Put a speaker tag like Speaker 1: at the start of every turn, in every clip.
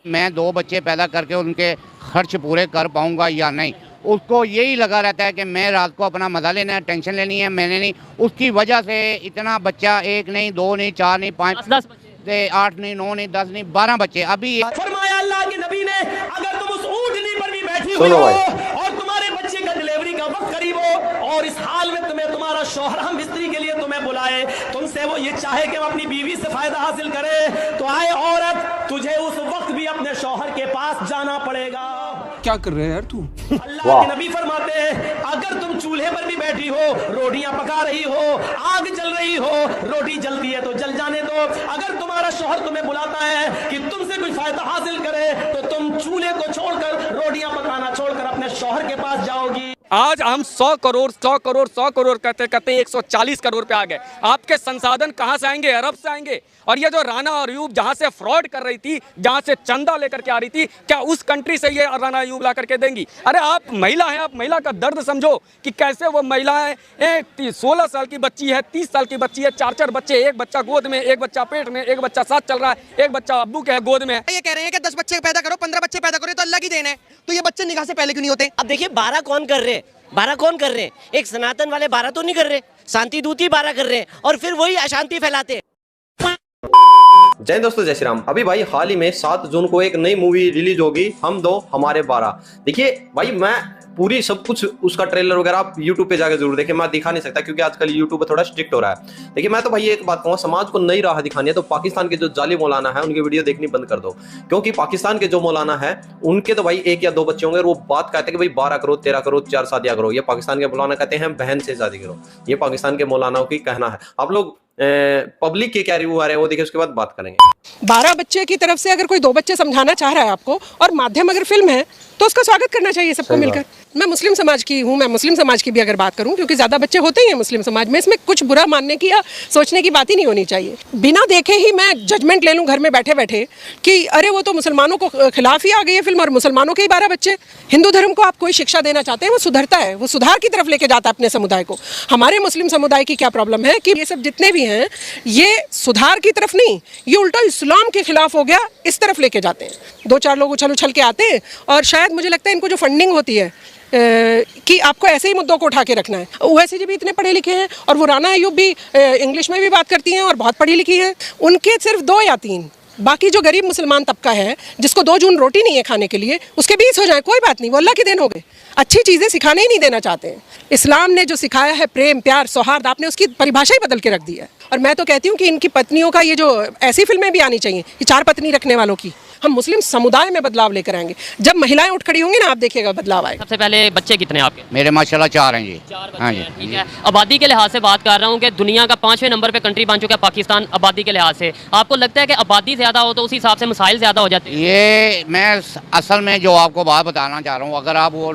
Speaker 1: मैं 2 बच्चे पैदा करके उनके खर्च पूरे कर पाऊंगा या नहीं। उसको यही लगा रहता है कि मैं रात को अपना मज़ा लेना है, टेंशन लेनी है, मैंने नहीं। उसकी वजह से इतना बच्चा 1 नहीं, 2 नहीं, 4 नहीं, 5
Speaker 2: 10
Speaker 1: 8 नहीं, 9 नहीं, 10 नहीं, 12 बच्चे। अभी
Speaker 3: फरमाया अल्लाह के नबी ने, अगर तुम उस ऊँटनी पर भी बैठी हुई हो और तुम्हारे बच्चे का डिलीवरी का वक्त करीब हो और इस हाल में तुम्हारा शौहर हम स्त्री के लिए तुम्हें बुलाए, तुमसे वो ये चाहे कि वो अपनी बीवी से फायदा हासिल करे, तो आए औरत, तुझे उस वक्त भी अपने शौहर के पास जाना पड़ेगा।
Speaker 4: क्या कर रहे हैं यार तू?
Speaker 3: अल्लाह के नबी फरमाते हैं, अगर तुम चूल्हे पर भी बैठी हो, रोटियां पका रही हो, आग जल रही हो, रोटी जलती है तो जल जाने दो। अगर तुम्हारा शौहर तुम्हें बुलाता है कि तुमसे कुछ फायदा हासिल करे, तो तुम चूल्हे को छोड़कर, रोटियां पकाना छोड़कर अपने शौहर के पास जाओगी।
Speaker 4: आज हम 100 करोड़ कहते कहते 140 करोड़ पे आ गए। आपके संसाधन कहां से आएंगे? अरब से आएंगे। और ये जो राना और अयूब जहां से फ्रॉड कर रही थी, जहां से चंदा लेकर के आ रही थी, क्या उस कंट्री से ये राना अयूब ला करके देंगी? अरे आप महिला हैं, आप महिला का दर्द समझो कि कैसे वो महिलाएं, 16 साल की बच्ची है, 30 साल की बच्ची है, 4 बच्चे, एक बच्चा गोद में, एक बच्चा पेट में, एक बच्चा साथ चल रहा है, एक बच्चा अब्बू के गोद में।
Speaker 5: ये कह रहे हैं कि 10 बच्चे पैदा करो, 15 बच्चे पैदा करो, तो अल्लाह की देन है। तो ये बच्चे निकाह से पहले क्यों नहीं होते?
Speaker 2: अब देखिए 12 कौन कर रहे हैं? 12 कौन कर रहे हैं? एक सनातन वाले 12 तो नहीं कर रहे, शांति दूत ही 12 कर रहे हैं और फिर वही अशांति फैलाते हैं।
Speaker 6: जय दोस्तों, जय श्री राम। अभी भाई हाल ही में 7 जून को एक नई मूवी रिलीज होगी, हम दो हमारे 12। देखिए भाई, मैं पूरी सब कुछ उसका ट्रेलर वगैरह आप यूट्यूब पे जाकर जरूर देखें। मैं दिखा नहीं सकता क्योंकि आजकल यूट्यूब थोड़ा स्ट्रिक्ट हो रहा है। देखिए, मैं तो भाई एक बात कहूँ, समाज को नई राह दिखानी है तो पाकिस्तान के जो जाली मौलाना है उनकी वीडियो देखनी बंद कर दो। क्योंकि पाकिस्तान के जो मौलाना है उनके तो भाई 1 या 2 बच्चे होंगे, वो बात कहते हैं कि भाई 12 करो, 13 करो, 4 शादियां करो। ये पाकिस्तान के मौलाना कहते हैं बहन से शादी करो। ये पाकिस्तान के मौलानाओं की कहना है। आप लोग पब्लिक के क्या रिव्यू आ रहे हैं वो देखिए, उसके बाद बात करेंगे।
Speaker 5: 12 बच्चे की तरफ से अगर कोई 2 बच्चे समझाना चाह रहा है आपको, और माध्यम अगर फिल्म है, तो उसका स्वागत करना चाहिए सबको मिलकर। मैं मुस्लिम समाज की हूँ, मैं मुस्लिम समाज की भी अगर बात करूँ, क्योंकि ज़्यादा बच्चे होते ही हैं मुस्लिम समाज में, इसमें कुछ बुरा मानने की या सोचने की बात ही नहीं होनी चाहिए। बिना देखे ही मैं जजमेंट ले लूँ घर में बैठे बैठे कि अरे वो तो मुसलमानों को खिलाफ ही आ गई है फिल्म और मुसलमानों के ही 12 बच्चे। हिंदू धर्म को आप कोई शिक्षा देना चाहते हैं, वो सुधरता है, वो सुधार की तरफ लेके जाता है अपने समुदाय को। हमारे मुस्लिम समुदाय की क्या प्रॉब्लम है कि ये सब जितने भी हैं, ये सुधार की तरफ नहीं, ये उल्टा इस्लाम के खिलाफ हो गया, इस तरफ लेके जाते हैं। 2-4 लोग उछल उछल के आते हैं और शायद मुझे लगता है इनको जो फंडिंग होती है कि आपको ऐसे ही मुद्दों को उठा के रखना है। ओवैसी जी भी इतने पढ़े लिखे हैं और वो राना अयूब भी इंग्लिश में भी बात करती हैं और बहुत पढ़ी लिखी हैं। उनके सिर्फ 2 या 3, बाकी जो गरीब मुसलमान तबका है जिसको 2 जून रोटी नहीं है खाने के लिए, उसके 20 हो जाए, कोई बात नहीं, वो अल्लाह की देन हो गए। अच्छी चीज़ें सिखाने ही नहीं देना चाहते हैं। इस्लाम ने जो सिखाया है प्रेम, प्यार, सौहार्द, आपने उसकी परिभाषा ही बदल के रख दी है। और मैं तो कहती हूँ कि इनकी पत्नियों का ये जो ऐसी फिल्में भी आनी चाहिए कि 4 पत्नी रखने वालों की, हम मुस्लिम समुदाय में बदलाव लेकर आएंगे। जब महिलाएं उठ खड़ी होंगी ना, आप देखिएगा बदलाव आएगा।
Speaker 2: सबसे पहले बच्चे कितने आपके?
Speaker 1: मेरे माशाल्लाह 4 हैं जी।
Speaker 2: 4 बच्चे
Speaker 1: हाँ
Speaker 2: हैं,
Speaker 1: जी।
Speaker 2: ठीक है। आबादी के लिहाज से बात कर रहा हूँ कि दुनिया का 5वें नंबर पे कंट्री बन चुका है पाकिस्तान आबादी के लिहाज से। आपको लगता है कि आबादी ज़्यादा हो तो उसी हिसाब से मसाइल ज़्यादा हो जाते हैं?
Speaker 1: ये मैं असल में जो आपको बात बताना चाह रहा हूँ, अगर आप वो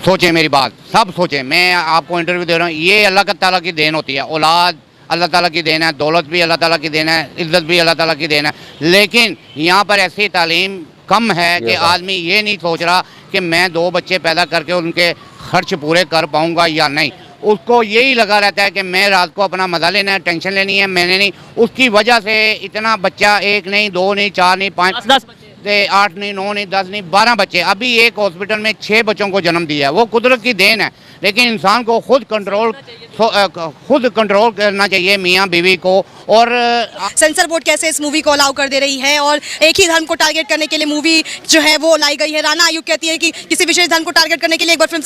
Speaker 1: सोचें, मेरी बात सब सोचें, मैं आपको इंटरव्यू दे रहा हूँ, ये अल्लाह ताला की देन होती है। औलाद अल्लाह ताला की देन है, दौलत भी अल्लाह ताला की देन है, इज्जत भी अल्लाह ताला की देन है। लेकिन यहाँ पर ऐसी तालीम कम है कि आदमी ये नहीं सोच रहा कि मैं 2 बच्चे पैदा करके उनके खर्च पूरे कर पाऊंगा या नहीं। उसको यही लगा रहता है कि मैं रात को अपना मज़ा लेना है, टेंशन लेनी है, मैंने नहीं। उसकी वजह से इतना बच्चा 1 नहीं, 2 नहीं, 4 नहीं, 5
Speaker 2: 10
Speaker 1: 8 नहीं, 9 नहीं, 10 नहीं, 12 बच्चे। अभी एक हॉस्पिटल में 6 बच्चों को जन्म दिया है। वो कुदरत की देन है, लेकिन इंसान को खुद कंट्रोल करना चाहिए, मियाँ बीवी को। और
Speaker 7: सेंसर बोर्ड कैसे इस मूवी को अलाउ कर दे रही है और एक ही धर्म को टारगेट करने के लिए मूवी जो है वो लाई गई है। राना अयूब कहती है कि किसी विशेष धर्म को टारगेट करने के लिए एक बार फिर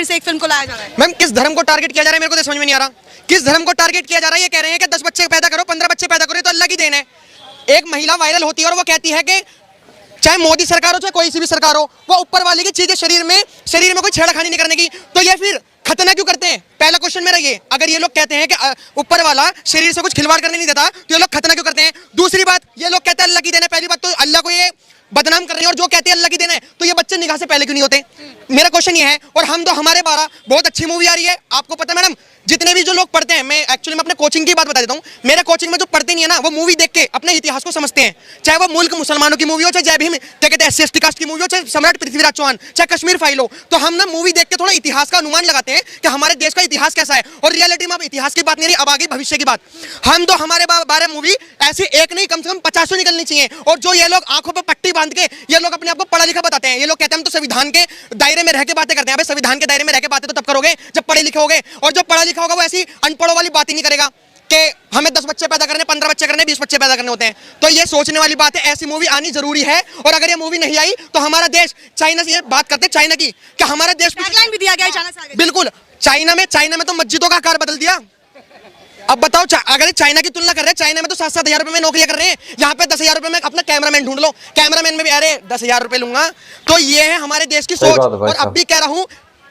Speaker 7: से एक फिल्म को लाया जा रहा है।
Speaker 5: मैम, किस धर्म को टारगेट किया जा रहा है मेरे को तो समझ में नहीं आ रहा। किस धर्म को टारगेट किया जा रहा है? ये कह रहे हैं कि 10 बच्चे पैदा करो, 15 बच्चे पैदा करो, तो अल्लाह की देन है। एक महिला वायरल होती है और वो कहती है कि चाहे मोदी सरकार हो चाहे कोई सी भी सरकार हो, वो ऊपर वाले की चीजें शरीर में कोई छेड़खानी नहीं करने की। तो ये फिर खतना क्यों करते हैं? पहला क्वेश्चन मेरा ये, अगर ये लोग कहते हैं कि ऊपर वाला शरीर से कुछ खिलवाड़ करने नहीं देता, तो ये लोग खतना क्यों करते हैं? दूसरी बात, ये लोग कहते हैं अल्लाह की देन है। पहली बात तो अल्लाह को ये बदनाम कर रहे हैं, और जो कहते हैं अल्लाह की देन है, तो ये बच्चे निकाह से पहले क्यों नहीं होते? मेरा क्वेश्चन ये है। और हम तो हमारे 12 बहुत अच्छी मूवी आ रही है, आपको पता है मैडम,
Speaker 8: जितने भी जो लोग पढ़ते हैं, मैं एक्चुअली मैं अपने कोचिंग की बात बता देता हूँ, मेरे कोचिंग में जो पढ़ते नहीं है ना, वो मूवी देख के अपने इतिहास को समझते हैं। चाहे वो मुल्क मुसलमानों की मूवी हो, चाहे जय भीम क्या कहते हैं SC कास्ट की मूवी हो, चाहे सम्राट पृथ्वीराज चौहान, चाहे कश्मीर फाइल हो, तो हम ना मूवी देख के थोड़ा इतिहास का अनुमान लगाते हैं कि हमारे देश का इतिहास कैसा है। और रियलिटी में अब इतिहास की बात नहीं रही, अब आगे भविष्य की बात। हम तो हमारे 12 मूवी ऐसी एक नहीं कम से कम 50 निकलनी चाहिए। और जो ये लोग आंखों पर पट्टी बांध के ये लोग अपने आप को पढ़ा लिखा बताते हैं, ये लोग कहते हैं हम तो संविधान के दायरे में रह के बातें करते हैं। संविधान के दायरे में रह के बातें तो तब करोगे जब पढ़े लिखे होगे, और जो पढ़ा लिखा होगा वो ऐसी अनपढ़ों वाली बात ही नहीं करेगा कि हमें 10 बच्चे पैदा करने, 15 बच्चे करने, 20 बच्चे पैदा करने होते हैं। तो ये सोचने वाली बात है, ऐसी मूवी आनी जरूरी है। और अगर ये मूवी नहीं आई तो हमारा देश चाइना से, ये बात करते हैं चाइना की, कि हमारा देश
Speaker 7: टैगलाइन भी दिया गया है चाइना से आगे।
Speaker 8: बिल्कुल, चाइना में तो मस्जिदों का आकार बदल दिया। अब बताओ, अगर चाइना की तुलना कर रहे हैं, चाइना में तो 7-7 हजार रुपए में नौकरियां कर रहे हैं, यहाँ पे 10 हजार रुपए में अपना कैमरामैन ढूंढ लो, कैमरामैन में भी अरे 10 हजार रुपए लूंगा। तो ये है हमारे देश की सोच। और अब भी कह रहा हूँ,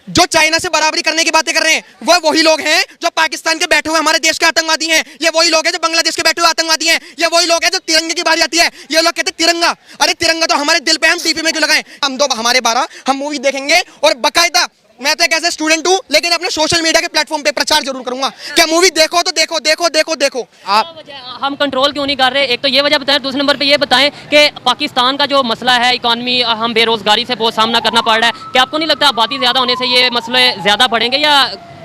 Speaker 8: जो चाइना से बराबरी करने की बातें कर रहे हैं वो वही लोग हैं जो पाकिस्तान के बैठे हुए हमारे देश के आतंकवादी हैं। ये वही लोग हैं जो बांग्लादेश के बैठे हुए आतंकवादी हैं। ये वही लोग हैं जो तिरंगे की बारी आती है, ये लोग कहते हैं तिरंगा। अरे तिरंगा तो हमारे दिल पे, हम डीपी में क्यों लगाएं? हम दो हमारे 12 हम मूवी देखेंगे, और बाकायदा मैं तो एक ऐसे स्टूडेंट हूं, लेकिन अपने सोशल मीडिया के प्लेटफॉर्म पे प्रचार जरूर करूंगा कि मूवी देखो तो देखो देखो देखो देखो।
Speaker 1: आप
Speaker 2: हम कंट्रोल क्यों नहीं कर रहे? एक तो ये वजह बताएं, दूसरे नंबर पे ये बताएं कि पाकिस्तान का जो मसला है इकॉनमी, हम बेरोजगारी से बहुत सामना करना पड़ रहा है, क्या आपको नहीं लगता आबादी ज़्यादा होने से ये मसले ज़्यादा बढ़ेंगे? या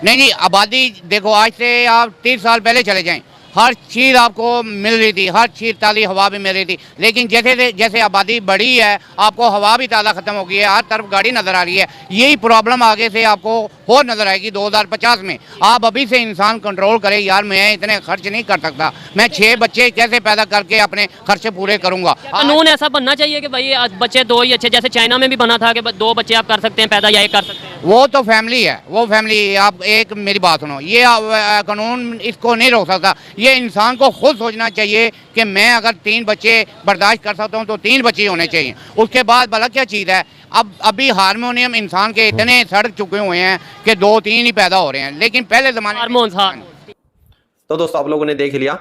Speaker 1: नहीं, आबादी देखो, आज से आप 30 साल पहले चले जाएं, हर चीज़ आपको मिल रही थी, हर चीज़ ताज़ी हवा भी मिल रही थी। लेकिन जैसे जैसे आबादी बढ़ी है, आपको हवा भी ताज़ा ख़त्म हो गई है, हर तरफ गाड़ी नज़र आ रही है। यही प्रॉब्लम आगे से आपको और नज़र आएगी 2050 में। आप अभी से इंसान कंट्रोल करें, यार मैं इतने खर्च नहीं कर सकता, मैं 6 बच्चे कैसे पैदा करके अपने खर्चे पूरे करूँगा।
Speaker 2: कानून ऐसा बनना चाहिए कि भाई बच्चे 2 ही अच्छे, जैसे चाइना में भी बना था कि 2 बच्चे आप कर सकते हैं पैदा, या 1 कर सकते हैं।
Speaker 1: वो तो फैमिली है, वो फैमिली। आप एक मेरी बात सुनो, ये कानून इसको नहीं रोक सकता। ये इंसान को खुद सोचना चाहिए कि मैं अगर 3 बच्चे बर्दाश्त कर सकता हूँ तो 3 बच्चे होने चाहिए। उसके बाद भला क्या चीज़ है? अब अभी हार्मोनियम इंसान के इतने सड़ चुके हुए हैं कि 2-3 ही पैदा हो रहे हैं, लेकिन पहले ज़माने
Speaker 2: हार्मोन्स। हाँ,
Speaker 6: तो दोस्तों आप लोगों ने देख लिया,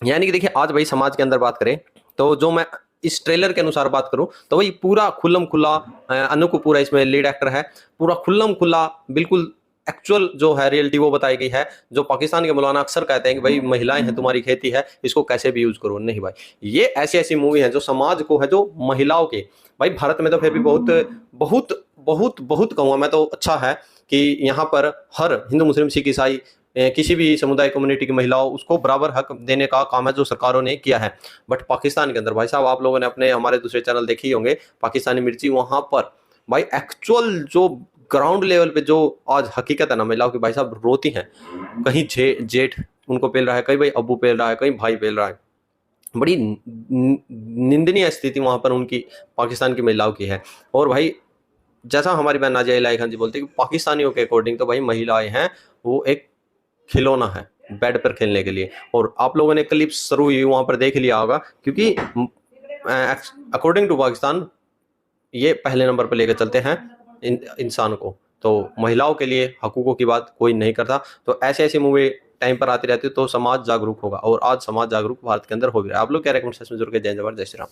Speaker 6: यानी कि देखिए आज भाई समाज के अंदर बात करें तो जो मैं इस ट्रेलर के अनुसार बात करूं तो वही पूरा खुल्लम खुल्ला, अनु कपूर है इसमें लीड एक्टर है, पूरा खुल्लम खुल्ला बिल्कुल एक्चुअल जो है रियलिटी वो बताई गई है। जो पाकिस्तान के मौलाना अक्सर कहते हैं कि भाई महिलाएं हैं तुम्हारी खेती है, इसको कैसे भी यूज करो। नहीं भाई, ये ऐसी ऐसी मूवी है जो समाज को है, जो महिलाओं के, भाई भारत में तो फिर भी बहुत बहुत बहुत बहुत कहूँगा मैं तो अच्छा है कि यहाँ पर हर हिंदू मुस्लिम सिख ईसाई किसी भी समुदाय कम्युनिटी की महिलाओं उसको बराबर हक देने का काम है जो सरकारों ने किया है। बट पाकिस्तान के अंदर भाई साहब, आप लोगों ने अपने हमारे दूसरे चैनल देखे ही होंगे, पाकिस्तानी मिर्ची, वहाँ पर भाई एक्चुअल जो ग्राउंड लेवल पे जो आज हकीकत है ना महिलाओं की, भाई साहब रोती हैं। कहीं जेठ उनको पेल रहा है, कहीं भाई अब्बू पेल रहा है, कहीं भाई पेल रहा है। बड़ी निंदनीय स्थिति वहाँ पर उनकी पाकिस्तान की महिलाओं की है। और भाई जैसा हमारी बहन नाजिया इलाही खान जी बोलते हैं कि पाकिस्तानियों के अकॉर्डिंग तो भाई महिलाएं हैं वो एक खिलौना है बेड पर खेलने के लिए। और आप लोगों ने क्लिप शुरू हुई वहाँ पर देख लिया होगा, क्योंकि अकॉर्डिंग टू पाकिस्तान ये पहले नंबर पर लेकर चलते हैं इंसान को। तो महिलाओं के लिए हकूकों की बात कोई नहीं करता। तो ऐसे ऐसी मूवी टाइम पर आती रहती है तो समाज जागरूक होगा, और आज समाज जागरूक भारत के अंदर हो भी रहा है। आप लोग क्या कमेंट सेक्शन में जरूर के जय जवाहर जय श्री राम।